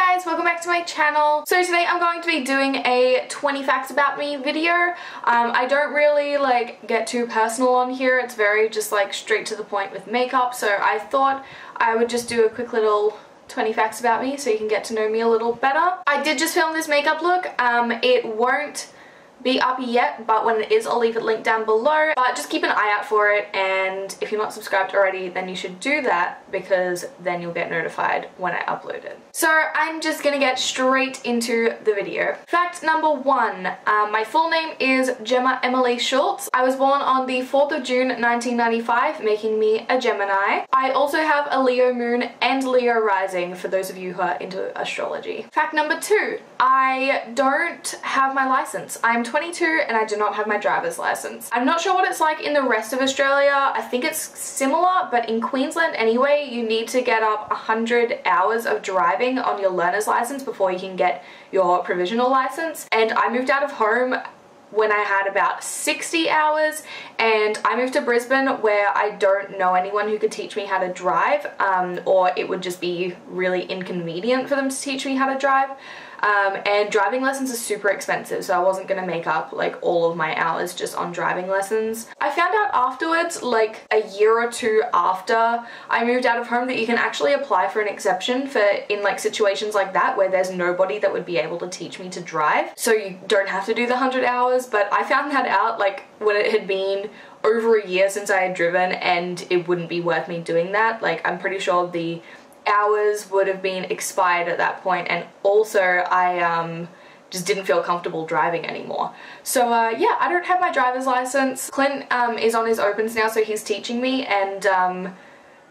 guys, welcome back to my channel. So today I'm going to be doing a 20 facts about me video. I don't really get too personal on here. It's very just straight to the point with makeup, so I thought I would just do a quick little 20 facts about me so you can get to know me a little better. I did just film this makeup look. It won't be up yet, but when it is, I'll leave it linked down below. But just keep an eye out for it, and if you're not subscribed already, then you should do that, because then you'll get notified when I upload it. So I'm just gonna get straight into the video. Fact number 1, my full name is Gemma Emily Schultz. I was born on the 4th of June 1995, making me a Gemini. I also have a Leo moon and Leo rising, for those of you who are into astrology. Fact number 2, I don't have my license. I'm 22 and I do not have my driver's license. I'm not sure what it's like in the rest of Australia. I think it's similar, but in Queensland anyway, you need to get up 100 hours of driving on your learner's license before you can get your provisional license. And I moved out of home when I had about 60 hours, and I moved to Brisbane where I don't know anyone who could teach me how to drive, or it would just be really inconvenient for them to teach me how to drive. And driving lessons are super expensive, so I wasn't gonna make up all of my hours just on driving lessons. I found out afterwards, a year or two after I moved out of home, that you can actually apply for an exception for in situations like that where there's nobody that would be able to teach me to drive, so you don't have to do the 100 hours. But I found that out when it had been over a year since I had driven, and it wouldn't be worth me doing that. I'm pretty sure the hours would have been expired at that point, and also I just didn't feel comfortable driving anymore. So yeah, I don't have my driver's license. Clint is on his opens now, so he's teaching me, and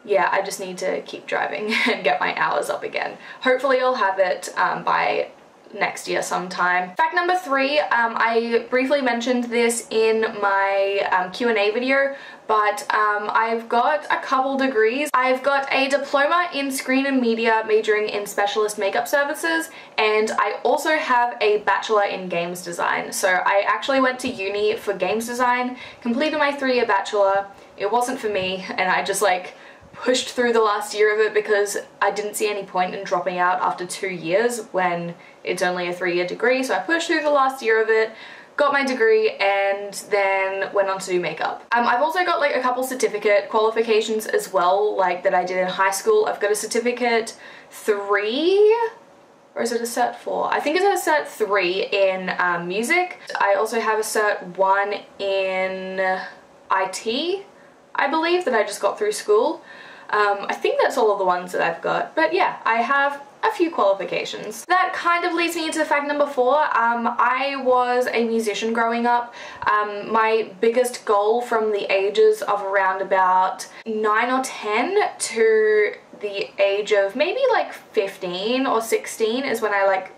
yeah, I just need to keep driving and get my hours up again. Hopefully I'll have it by next year sometime. Fact number 3, I briefly mentioned this in my Q&A video, but I've got a couple degrees. I've got a diploma in screen and media, majoring in specialist makeup services, and I also have a bachelor in games design. So I actually went to uni for games design, completed my 3-year bachelor. It wasn't for me, and I just pushed through the last year of it because I didn't see any point in dropping out after 2 years when it's only a 3-year degree. So I pushed through the last year of it, got my degree, and then went on to do makeup. I've also got a couple certificate qualifications as well, that I did in high school. I've got a certificate 3, or is it a cert 4? I think it's a cert 3 in music. I also have a cert 1 in IT, I believe, that I just got through school. I think that's all of the ones that I've got, but yeah, I have a few qualifications. That kind of leads me into fact number 4. I was a musician growing up. My biggest goal from the ages of around about 9 or 10 to the age of maybe 15 or 16 is when I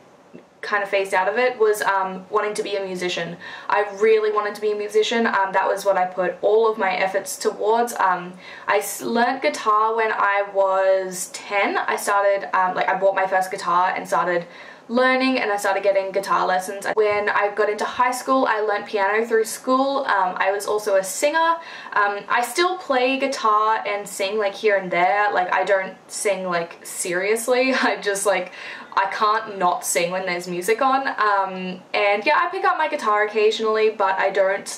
kind of phased out of it, was wanting to be a musician. I really wanted to be a musician. That was what I put all of my efforts towards. I learned guitar when I was 10. I started, I bought my first guitar and started learning, and I started getting guitar lessons. When I got into high school, I learned piano through school. I was also a singer. I still play guitar and sing here and there. I don't sing seriously. I just I can't not sing when there's music on. And yeah, I pick up my guitar occasionally, but I don't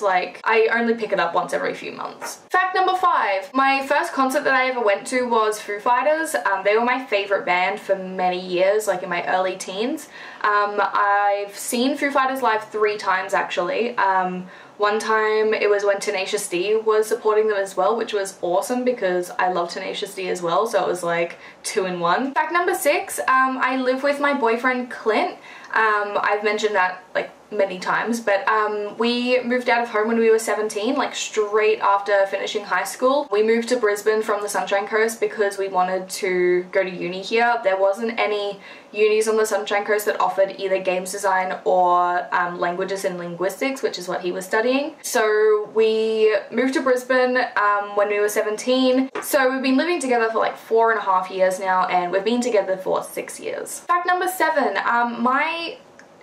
I only pick it up once every few months. Fact number 5, my first concert that I ever went to was Foo Fighters. They were my favorite band for many years, in my early teens. I've seen Foo Fighters live 3 times actually. One time it was when Tenacious D was supporting them as well, which was awesome because I love Tenacious D as well, so it was 2 in 1. Fact number 6, I live with my boyfriend Clint. I've mentioned that many times, but we moved out of home when we were 17, straight after finishing high school. We moved to Brisbane from the Sunshine Coast because we wanted to go to uni here. There wasn't any unis on the Sunshine Coast that offered either games design or languages and linguistics, which is what he was studying. So we moved to Brisbane when we were 17. So we've been living together for 4.5 years now, and we've been together for 6 years. Fact number 7, my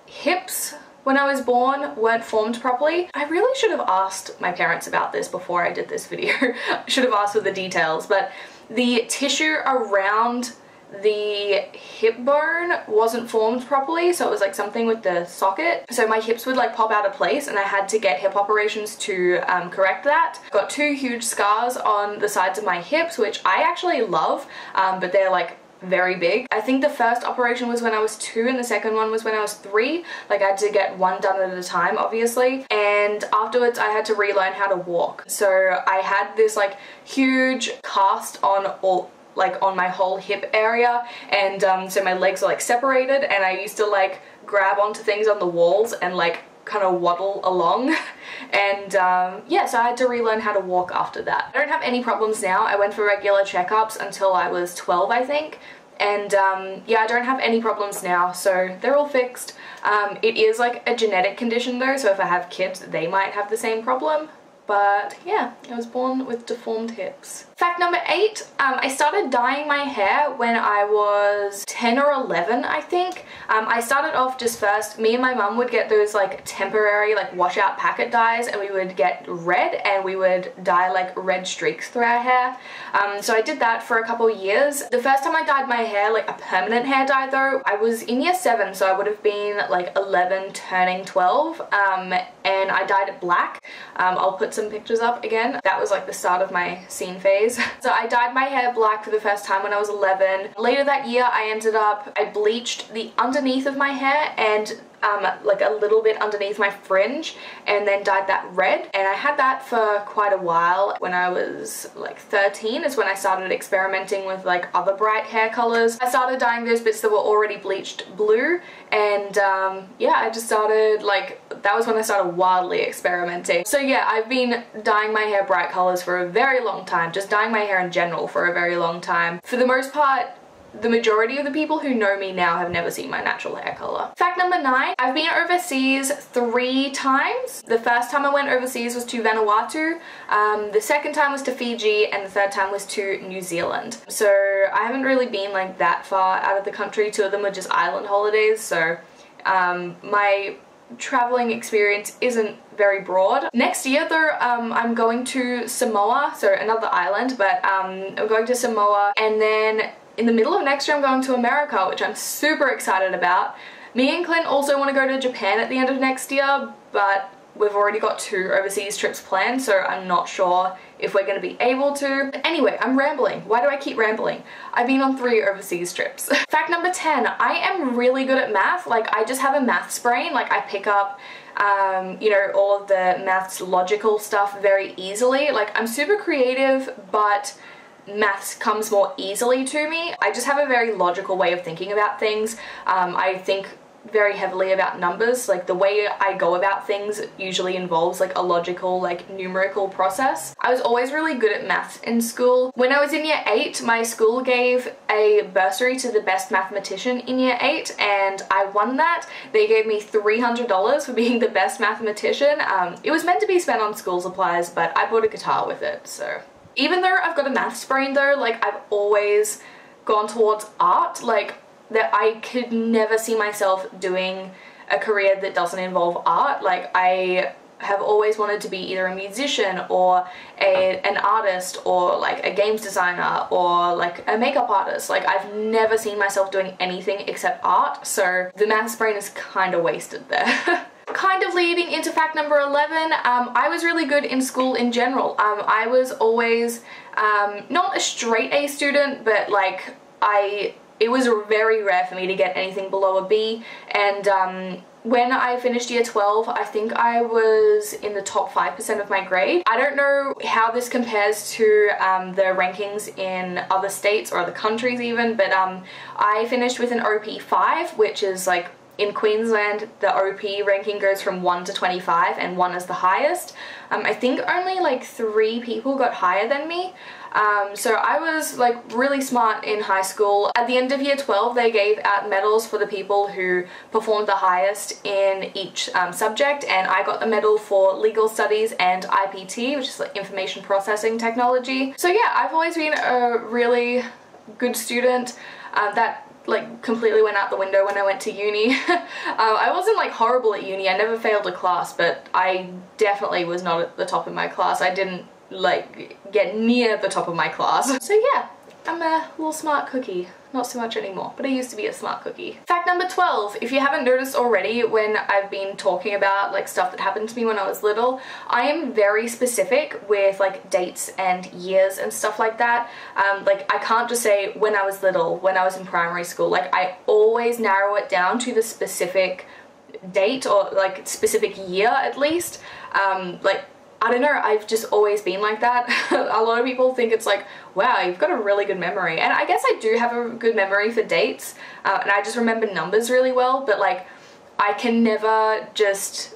hips when I was born weren't formed properly. I really should have asked my parents about this before I did this video. I should have asked for the details, but the tissue around the hip bone wasn't formed properly, so it was like something with the socket, so my hips would like pop out of place, and I had to get hip operations to correct that. Got 2 huge scars on the sides of my hips, which I actually love, but they're like very big. I think the first operation was when I was 2 and the second one was when I was 3. Like I had to get one done at a time, obviously, and afterwards I had to relearn how to walk. So I had this like huge cast on all like on my whole hip area, and so my legs are like separated, and I used to like grab onto things on the walls and like kind of waddle along and yeah, so I had to relearn how to walk after that. I don't have any problems now. I went for regular checkups until I was 12, I think, and yeah, I don't have any problems now, so they're all fixed. It is like a genetic condition though, so if I have kids they might have the same problem. But yeah, I was born with deformed hips. Fact number 8, I started dyeing my hair when I was 10 or 11, I think. I started off just first, me and my mum would get those like temporary like washout packet dyes, and we would get red and we would dye like red streaks through our hair. So I did that for a couple years. The first time I dyed my hair, like a permanent hair dye though, I was in year 7, so I would have been like 11 turning 12, and I dyed it black. I'll put some pictures up again. That was like the start of my scene phase. So I dyed my hair black for the first time when I was 11. Later that year I bleached the underneath of my hair and like a little bit underneath my fringe, and then dyed that red, and I had that for quite a while. When I was like 13 is when I started experimenting with like other bright hair colors. I started dyeing those bits that were already bleached blue, and yeah, I just started like, that was when I started wildly experimenting. So yeah, I've been dyeing my hair bright colors for a very long time, just dyeing my hair in general for a very long time. For the most part, the majority of the people who know me now have never seen my natural hair color. Fact number 9, I've been overseas 3 times. The first time I went overseas was to Vanuatu, the second time was to Fiji, and the third time was to New Zealand. So I haven't really been like that far out of the country. 2 of them were just island holidays, so my traveling experience isn't very broad. Next year though, I'm going to Samoa, so another island, but I'm going to Samoa, and then in the middle of next year I'm going to America, which I'm super excited about. Me and Clint also want to go to Japan at the end of next year, but we've already got 2 overseas trips planned, so I'm not sure if we're going to be able to. Anyway, I'm rambling. Why do I keep rambling? I've been on 3 overseas trips. Fact number 10, I am really good at math. Like, I just have a maths brain. Like, I pick up you know, all of the maths logical stuff very easily. Like, I'm super creative, but maths comes more easily to me. I just have a very logical way of thinking about things. I think very heavily about numbers. Like, the way I go about things usually involves like a logical, like numerical process. I was always really good at maths in school. When I was in year 8, my school gave a bursary to the best mathematician in year 8, and I won that. They gave me $300 for being the best mathematician. It was meant to be spent on school supplies, but I bought a guitar with it, so. Even though I've got a maths brain though, like, I've always gone towards art. Like, that I could never see myself doing a career that doesn't involve art. Like, I have always wanted to be either a musician or an artist, or like a games designer, or like a makeup artist. Like, I've never seen myself doing anything except art, so the maths brain is kind of wasted there. Kind of leading into fact number 11, I was really good in school in general. I was always not a straight A student, but like it was very rare for me to get anything below a B, and when I finished year 12, I think I was in the top 5% of my grade. I don't know how this compares to the rankings in other states or other countries even, but I finished with an OP 5, which is like, in Queensland, the OP ranking goes from 1 to 25, and 1 is the highest. I think only like 3 people got higher than me. So I was like really smart in high school. At the end of year 12, they gave out medals for the people who performed the highest in each subject, and I got the medal for legal studies and IPT, which is like information processing technology. So yeah, I've always been a really good student. That like completely went out the window when I went to uni. I wasn't like horrible at uni, I never failed a class, but I definitely was not at the top of my class. I didn't like get near the top of my class. So yeah, I'm a little smart cookie. Not so much anymore, but I used to be a smart cookie. Fact number 12, if you haven't noticed already when I've been talking about like stuff that happened to me when I was little, I am very specific with like dates and years and stuff like that. Like I can't just say when I was little, when I was in primary school. Like I always narrow it down to the specific date or like specific year at least. Like I don't know, I've just always been like that. A lot of people think it's like, wow, you've got a really good memory. And I guess I do have a good memory for dates, and I just remember numbers really well, but like, I can never just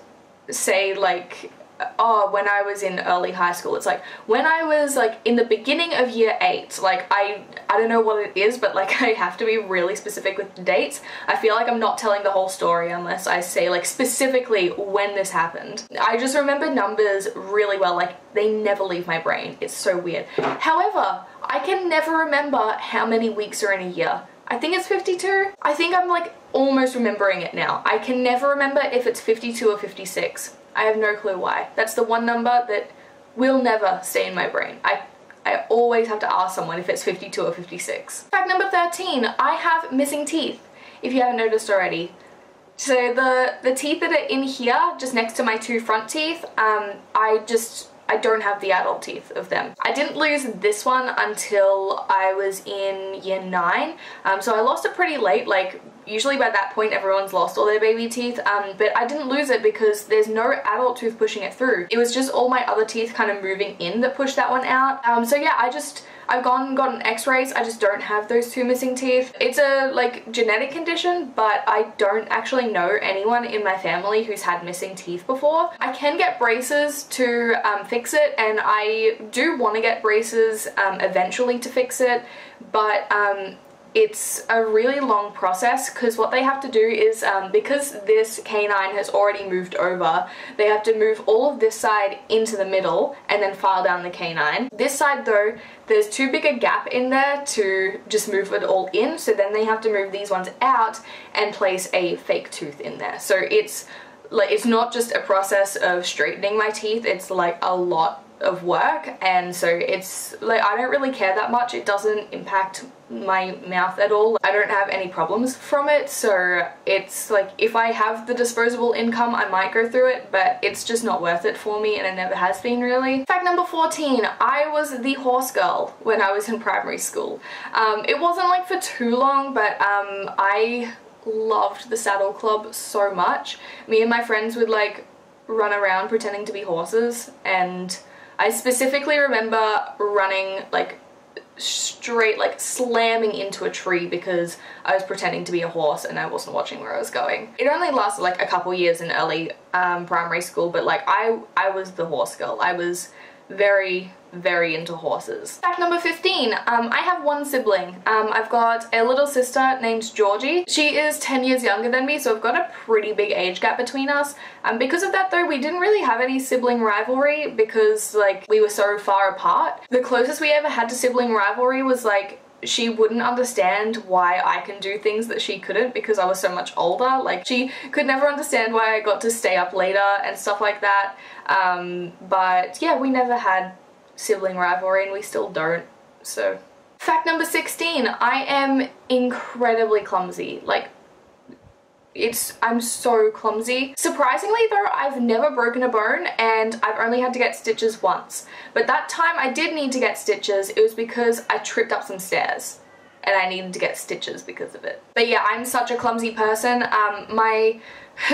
say like, oh, when I was in early high school. It's like, when I was like in the beginning of year 8, like I don't know what it is, but like I have to be really specific with the dates. I feel like I'm not telling the whole story unless I say like specifically when this happened. I just remember numbers really well, like they never leave my brain. It's so weird. However, I can never remember how many weeks are in a year. I think it's 52. I think I'm like almost remembering it now. I can never remember if it's 52 or 56. I have no clue why. That's the one number that will never stay in my brain. I always have to ask someone if it's 52 or 56. Fact number 13, I have missing teeth, if you haven't noticed already. So the teeth that are in here, just next to my 2 front teeth, I don't have the adult teeth of them. I didn't lose this one until I was in year 9, so I lost it pretty late. Like usually by that point everyone's lost all their baby teeth, but I didn't lose it because there's no adult tooth pushing it through. It was just all my other teeth kind of moving in that pushed that one out. So yeah, I've gone and gotten x-rays. I just don't have those 2 missing teeth. It's a like genetic condition, but I don't actually know anyone in my family who's had missing teeth before. I can get braces to fix it, and I do want to get braces eventually to fix it, but it's a really long process because what they have to do is, because this canine has already moved over, they have to move all of this side into the middle and then file down the canine. This side though, there's too big a gap in there to just move it all in, so then they have to move these ones out and place a fake tooth in there. So it's like, it's not just a process of straightening my teeth, it's like a lot of work, and so it's like I don't really care that much. It doesn't impact my mouth at all. I don't have any problems from it, so it's like if I have the disposable income I might go through it, but it's just not worth it for me, and it never has been really. Fact number 14, I was the horse girl when I was in primary school. It wasn't like for too long, but I loved the saddle club so much. Me and my friends would like run around pretending to be horses, and I specifically remember running like straight, like slamming into a tree because I was pretending to be a horse and I wasn't watching where I was going. It only lasted like a couple years in early primary school, but like I was the horse girl. I was very into horses. Fact number 15, I have one sibling. I've got a little sister named Georgie. She is 10 years younger than me, so I've got a pretty big age gap between us. Because of that though, we didn't really have any sibling rivalry because like we were so far apart. The closest we ever had to sibling rivalry was like she wouldn't understand why I can do things that she couldn't because I was so much older. Like she could never understand why I got to stay up later and stuff like that. But yeah, we never had sibling rivalry and we still don't, so. Fact number 16, I am incredibly clumsy. Like, I'm so clumsy. Surprisingly though, I've never broken a bone and I've only had to get stitches once. But that time I did need to get stitches, it was because I tripped up some stairs and I needed to get stitches because of it. But yeah, I'm such a clumsy person. My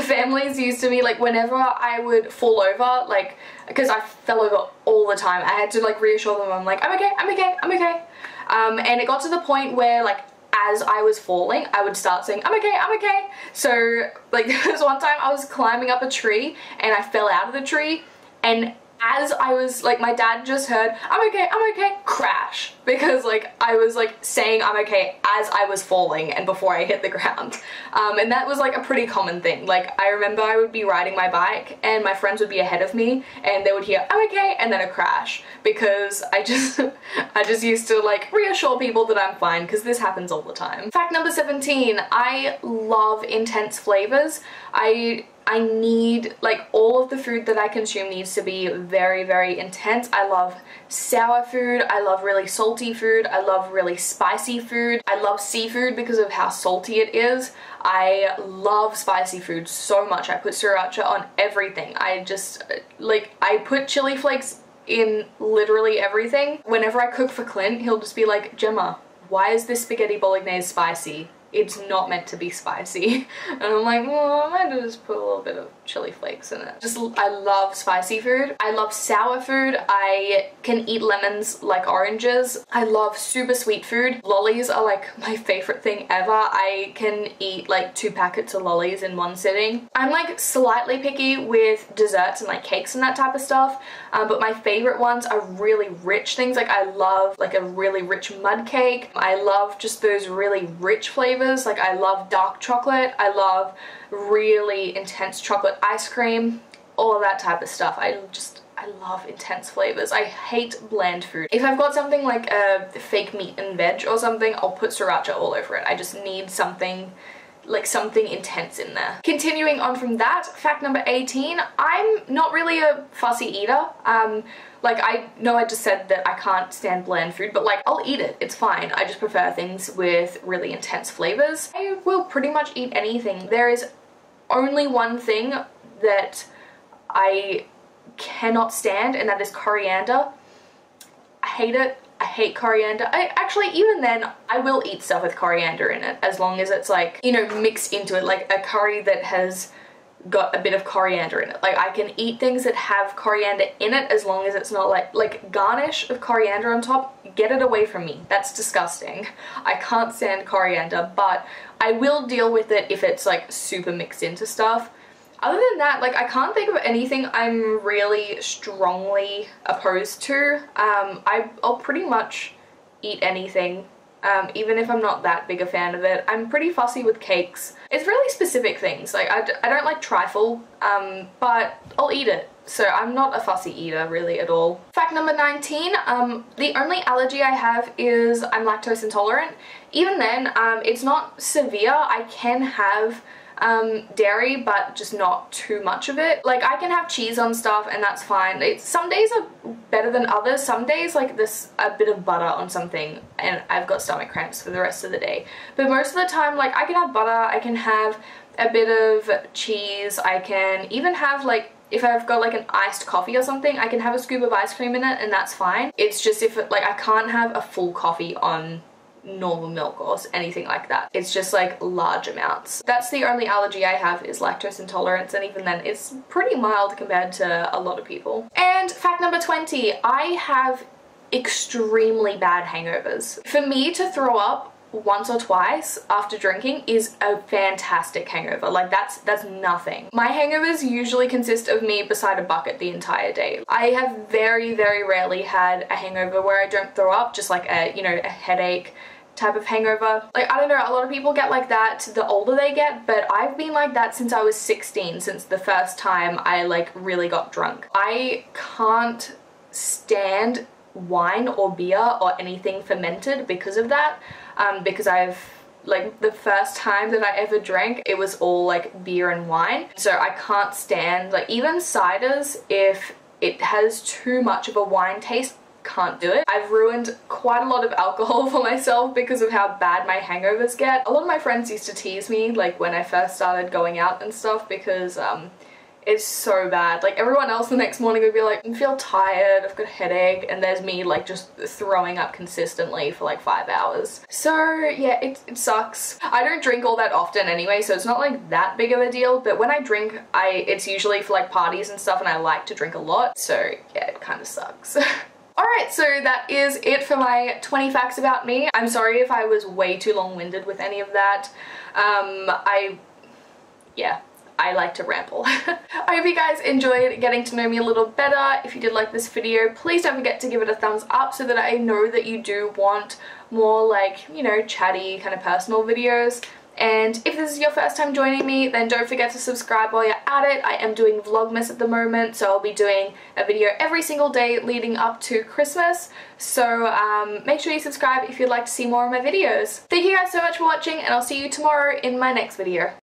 families used to be like, whenever I would fall over, like, because I fell over all the time, I had to like reassure them, I'm like, I'm okay, I'm okay, I'm okay. And it got to the point where like, as I was falling, I would start saying, I'm okay, I'm okay. So like there was one time I was climbing up a tree and I fell out of the tree, and as I was like, my dad just heard, I'm okay, crash, because like I was like saying I'm okay as I was falling and before I hit the ground. And that was like a pretty common thing. Like I remember I would be riding my bike and my friends would be ahead of me and they would hear I'm okay and then a crash, because I just used to like reassure people that I'm fine, because this happens all the time. Fact number 17, I love intense flavors. I I need, like, all of the food that I consume needs to be very, very intense. I love sour food, I love really salty food, I love really spicy food, I love seafood because of how salty it is. I love spicy food so much. I put sriracha on everything. I just, like, I put chili flakes in literally everything. Whenever I cook for Clint, he'll just be like, Gemma, why is this spaghetti bolognese spicy? It's not meant to be spicy. And I'm like, well, I might just put a little bit of chili flakes in it. I love spicy food. I love sour food. I can eat lemons like oranges. I love super sweet food. Lollies are like my favorite thing ever. I can eat like 2 packets of lollies in one sitting. I'm like slightly picky with desserts and like cakes and that type of stuff, but my favorite ones are really rich things. Like I love like a really rich mud cake. I love just those really rich flavors. Like I love dark chocolate, I love really intense chocolate ice cream, all of that type of stuff. I love intense flavors. I hate bland food. If I've got something like a fake meat and veg or something, I'll put sriracha all over it. I just need something, like something intense in there. Continuing on from that, fact number 18, I'm not really a fussy eater. Like I know I just said that I can't stand bland food, but like I'll eat it, it's fine. I just prefer things with really intense flavors. I will pretty much eat anything. There is only one thing that I cannot stand, and that is coriander. I hate it. I hate coriander. Actually, even then, I will eat stuff with coriander in it, as long as it's like, you know, mixed into it, like a curry that has got a bit of coriander in it. Like I can eat things that have coriander in it as long as it's not like garnish of coriander on top. Get it away from me. That's disgusting. I can't stand coriander, but I will deal with it if it's like super mixed into stuff. Other than that, like I can't think of anything I'm really strongly opposed to. I'll pretty much eat anything. Even if I'm not that big a fan of it. I'm pretty fussy with cakes. It's really specific things. Like I don't like trifle, but I'll eat it. So I'm not a fussy eater really at all. Fact number 19, the only allergy I have is I'm lactose intolerant. Even then, it's not severe. I can have dairy, but just not too much of it. Like I can have cheese on stuff and that's fine. Some days are better than others. Some days like this, a bit of butter on something and I've got stomach cramps for the rest of the day. But most of the time, like I can have butter, I can have a bit of cheese, I can even have like, if I've got like an iced coffee or something, I can have a scoop of ice cream in it and that's fine. It's just if it, like I can't have a full coffee on normal milk or anything like that. It's just like large amounts. That's the only allergy I have, is lactose intolerance, and even then it's pretty mild compared to a lot of people. And fact number 20, I have extremely bad hangovers. For me to throw up once or twice after drinking is a fantastic hangover. Like that's nothing. My hangovers usually consist of me beside a bucket the entire day. I have very, very rarely had a hangover where I don't throw up, just like a, you know, a headache type of hangover. Like I don't know, a lot of people get like that the older they get, but I've been like that since I was 16, since the first time I like really got drunk. I can't stand wine or beer or anything fermented because of that. Because I've, like, the first time that I ever drank, it was all like beer and wine. So I can't stand, like, even ciders, if it has too much of a wine taste, can't do it. I've ruined quite a lot of alcohol for myself because of how bad my hangovers get. A lot of my friends used to tease me, like, when I first started going out and stuff, because, it's so bad. Like everyone else the next morning would be like, I feel tired, I've got a headache, and there's me like just throwing up consistently for like 5 hours. So yeah, it sucks. I don't drink all that often anyway, so it's not like that big of a deal, but when I drink, it's usually for like parties and stuff, and I like to drink a lot, so yeah, it kind of sucks. Alright, so that is it for my 20 facts about me. I'm sorry if I was way too long-winded with any of that. I like to ramble. I hope you guys enjoyed getting to know me a little better. If you did like this video, please don't forget to give it a thumbs up so that I know that you do want more like, you know, chatty kind of personal videos. And if this is your first time joining me, then don't forget to subscribe while you're at it. I am doing Vlogmas at the moment, so I'll be doing a video every single day leading up to Christmas. So make sure you subscribe if you'd like to see more of my videos. Thank you guys so much for watching, and I'll see you tomorrow in my next video.